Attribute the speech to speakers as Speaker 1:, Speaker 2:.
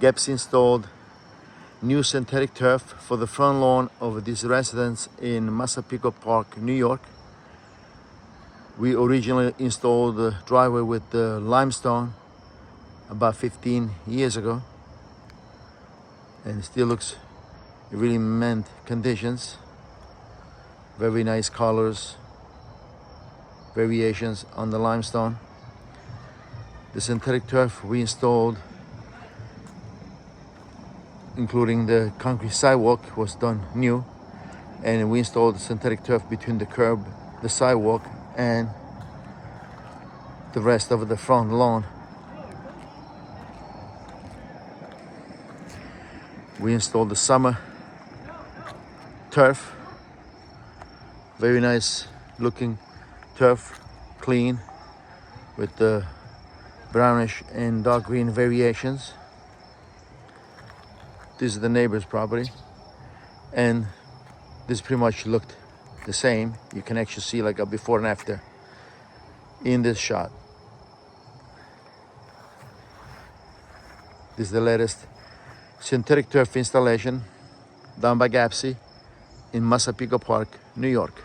Speaker 1: Gappsi installed new synthetic turf for the front lawn of this residence in Massapequa Park, New York. We originally installed the driveway with the limestone about 15 years ago, and it still looks really mint conditions. Very nice colors, variations on the limestone. The synthetic turf we installed, including the concrete sidewalk, was done new, and we installed the synthetic turf between the curb, the sidewalk, and the rest of the front lawn. We installed the summer turf, very nice looking turf, clean with the brownish and dark green variations. This is the neighbor's property, and this pretty much looked the same. You can actually see like a before and after in this shot. This is the latest synthetic turf installation done by Gappsi in Massapequa Park, New York.